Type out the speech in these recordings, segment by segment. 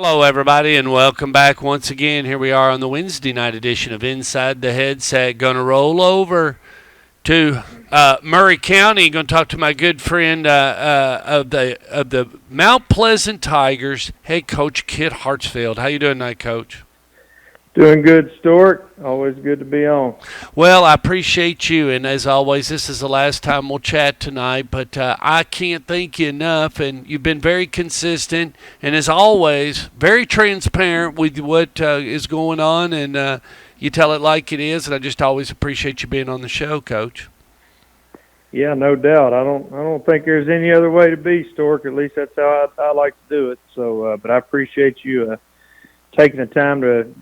Hello, everybody, and welcome back once again. Here we are on the Wednesday night edition of Inside the Headset. Going to roll over to Murray County. Going to talk to my good friend of the Mount Pleasant Tigers, head coach Kit Hartsfield. How you doing tonight, Coach? Doing good, Stuart. Always good to be on. Well, I appreciate you, and as always, this is the last time we'll chat tonight, but I can't thank you enough, and you've been very consistent, and as always, very transparent with what is going on, and you tell it like it is, and I just always appreciate you being on the show, Coach. Yeah, no doubt. I don't think there's any other way to be, Stuart. At least that's how I like to do it. So, but I appreciate you taking the time to,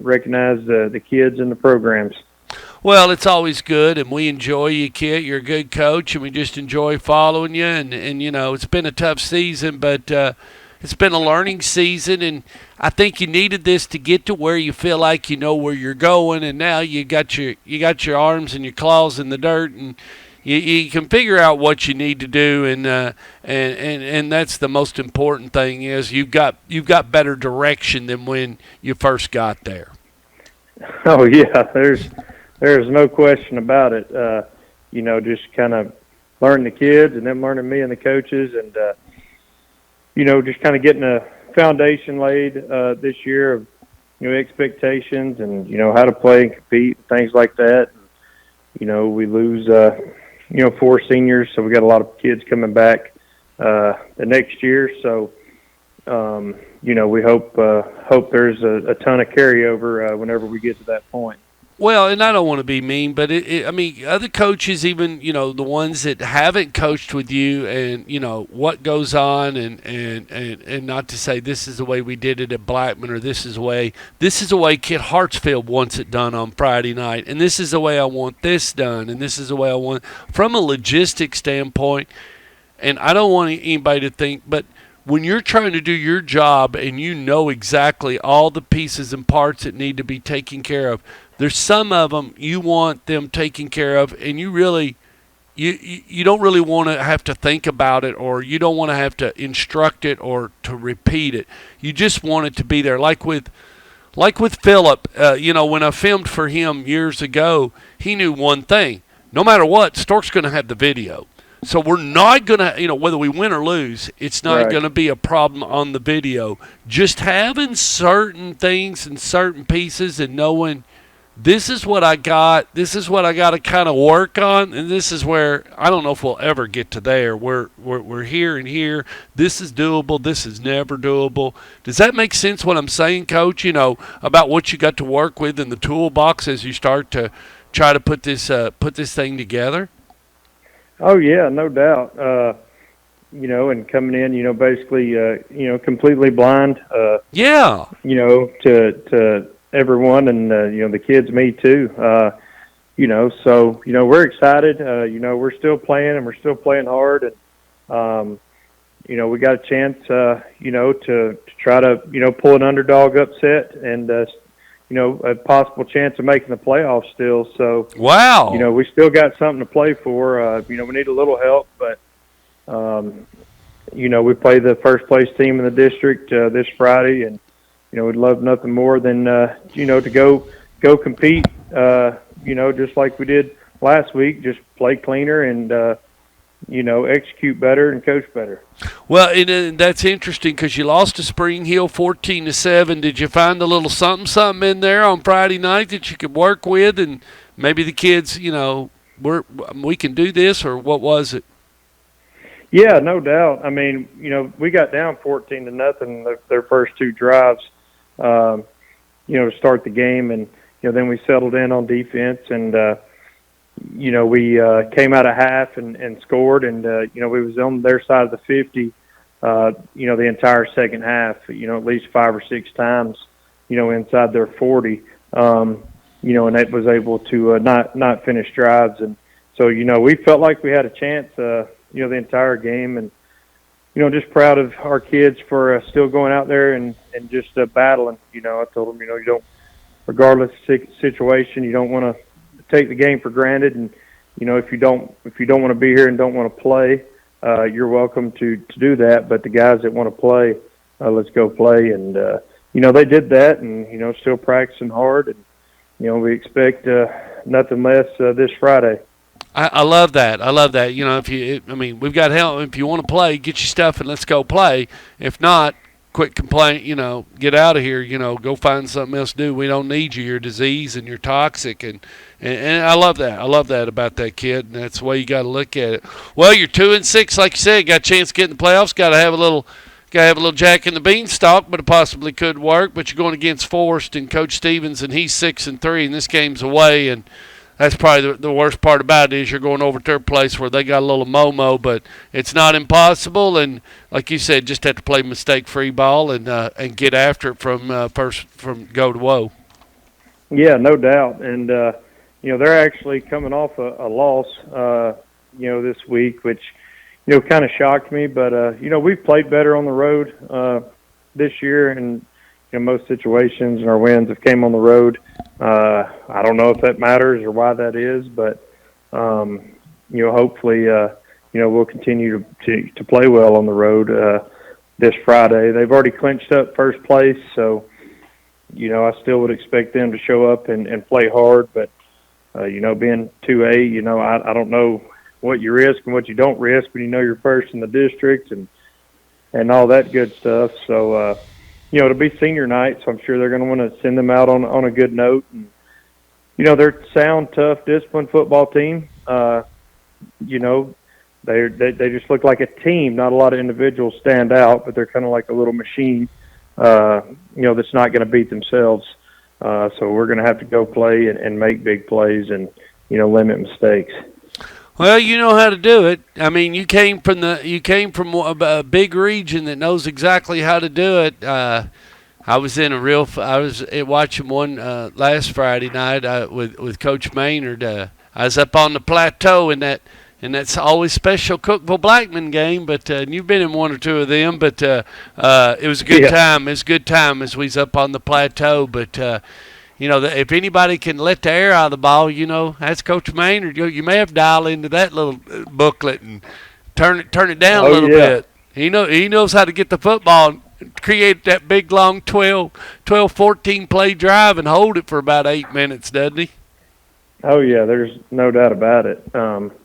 recognize the kids and the programs. Well, it's always good, and we enjoy you, Kit. You're a good coach, and we just enjoy following you. And it's been a tough season, but it's been a learning season, and I think you needed this to get to where you feel like you know where you're going. And now you got your arms and your claws in the dirt, and you can figure out what you need to do, and that's the most important thing is you've got better direction than when you first got there. Oh yeah, there's no question about it. Just kind of learning the kids and them learning me and the coaches, and just kind of getting a foundation laid this year of expectations and how to play and compete and things like that. We lose. 4 seniors, so we got a lot of kids coming back the next year. So, we hope there's a ton of carryover whenever we get to that point. Well, and I don't want to be mean, but other coaches, even the ones that haven't coached with you, and what goes on, and not to say this is the way we did it at Blackman, or this is the way Kit Hartsfield wants it done on Friday night, and this is the way I want this done, and this is the way I want from a logistics standpoint. And I don't want anybody to think, but when you're trying to do your job and you know exactly all the pieces and parts that need to be taken care of, there's some of them you want them taken care of, and you don't really want to have to think about it, or you don't want to have to instruct it or to repeat it. You just want it to be there. Like with Philip, when I filmed for him years ago, he knew one thing: no matter what, Stork's going to have the video. So we're not going to, whether we win or lose, it's not going to be a problem on the video. Just having certain things and certain pieces and knowing this is what I got, this is what I got to kind of work on, and this is where I don't know if we'll ever get to there. We're here and here. This is doable. This is never doable. Does that make sense what I'm saying, Coach, about what you got to work with in the toolbox as you start to try to put this thing together? Oh yeah, no doubt. And coming in, basically, completely blind. Yeah. To everyone, and the kids, me too. So we're excited. We're still playing, and we're still playing hard, and we got a chance, to try to pull an underdog upset, and a possible chance of making the playoffs still. So, wow. We still got something to play for. We need a little help, but, we play the first place team in the district this Friday, and, we'd love nothing more than, to go compete, just like we did last week, just play cleaner and, execute better and coach better. Well, and that's interesting because you lost to Spring Hill 14-7. Did you find a little something in there on Friday night that you could work with, and maybe the kids, we can do this, or what was it? Yeah, no doubt. I mean, we got down 14-0 their first 2 drives, to start the game, and then we settled in on defense, and we came out of half and scored, and we was on their side of the 50, the entire second half, at least 5 or 6 times, inside their 40, and that was able to not finish drives, and so we felt like we had a chance, the entire game, and just proud of our kids for still going out there and just battling. I told them, you don't, regardless of situation, you don't want to take the game for granted, and if you don't want to be here and don't want to play, you're welcome to do that. But the guys that want to play, let's go play. And they did that, and still practicing hard, and we expect nothing less this Friday. I love that. I love that. We've got help. If you want to play, get your stuff and let's go play. If not, quit complaint. Get out of here. Go find something else to do. We don't need you. You're disease and you're toxic. And I love that. I love that about that kid. And that's the way you got to look at it. Well, you're 2-6, like you said. Got a chance to get in the playoffs. Got to have a little Jack in the Beanstalk, but it possibly could work. But you're going against Forrest and Coach Stevens, and he's 6-3, and this game's away. And that's probably the worst part about it is you're going over to their place where they got a little momo, but it's not impossible. And like you said, just have to play mistake-free ball and get after it from go to woe. Yeah, no doubt. And they're actually coming off a loss, this week, which kind of shocked me. But we've played better on the road this year, and in most situations, and our wins have came on the road. I don't know if that matters or why that is, but hopefully, we'll continue to play well on the road this Friday. They've already clinched up first place, so I still would expect them to show up and play hard. But being 2A, I don't know what you risk and what you don't risk when you're first in the district and all that good stuff. So. It'll be senior night, so I'm sure they're going to want to send them out on a good note. And, they're a sound, tough, disciplined football team. They just look like a team. Not a lot of individuals stand out, but they're kind of like a little machine, that's not going to beat themselves. So we're going to have to go play and make big plays and, limit mistakes. Well, you know how to do it. I mean, you came from a big region that knows exactly how to do it. I was watching one last Friday night with Coach Maynard. I was up on the plateau and that's always special Cookeville Blackman game. But you've been in one or two of them. But it was a good time. It was a good time as we was up on the plateau. But if anybody can let the air out of the ball, that's Coach Maynard. You may have to dial into that little booklet and turn it down a little bit. He knows how to get the football and create that big, long 12, 14 play drive and hold it for about 8 minutes, doesn't he? Oh, yeah, there's no doubt about it. That's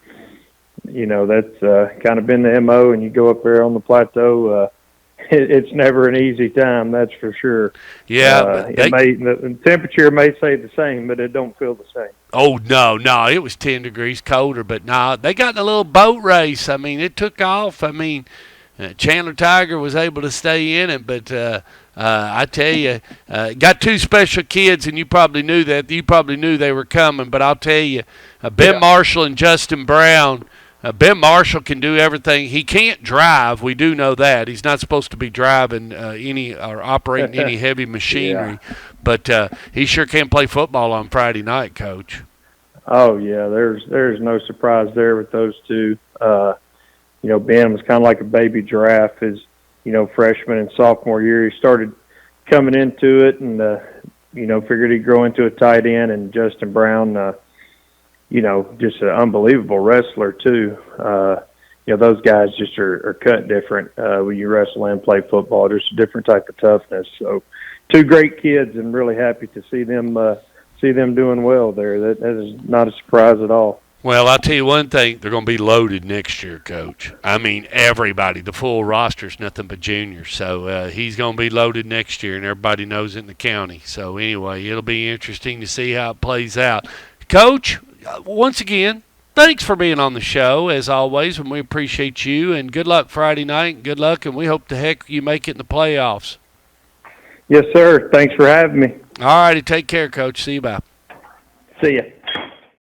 kind of been the MO, and you go up there on the plateau, it's never an easy time, that's for sure. Yeah, the temperature may say the same, but it don't feel the same. Oh no, it was 10 degrees colder, but they got in a little boat race. I mean, it took off. I mean, Chandler Tiger was able to stay in it, but I tell you, got two special kids, and you probably knew that. You probably knew they were coming, but I'll tell you, Ben Marshall and Justin Brown. Ben Marshall can do everything. He can't drive. We do know that. He's not supposed to be driving or operating any heavy machinery. Yeah. But he sure can play football on Friday night, Coach. Oh, yeah. There's no surprise there with those two. Ben was kind of like a baby giraffe his, freshman and sophomore year. He started coming into it and, figured he'd grow into a tight end. And Justin Brown, just an unbelievable wrestler too. Those guys just are cut different when you wrestle and play football. There's a different type of toughness. So, two great kids, and really happy to see them doing well there. That is not a surprise at all. Well, I'll tell you one thing: they're going to be loaded next year, Coach. I mean, everybody. The full roster's nothing but juniors, so he's going to be loaded next year, and everybody knows it in the county. So anyway, it'll be interesting to see how it plays out, Coach. Once again, thanks for being on the show, as always, and we appreciate you. And good luck Friday night. Good luck, and we hope the heck you make it in the playoffs. Yes, sir. Thanks for having me. All righty. Take care, Coach. See you. Bye. See ya.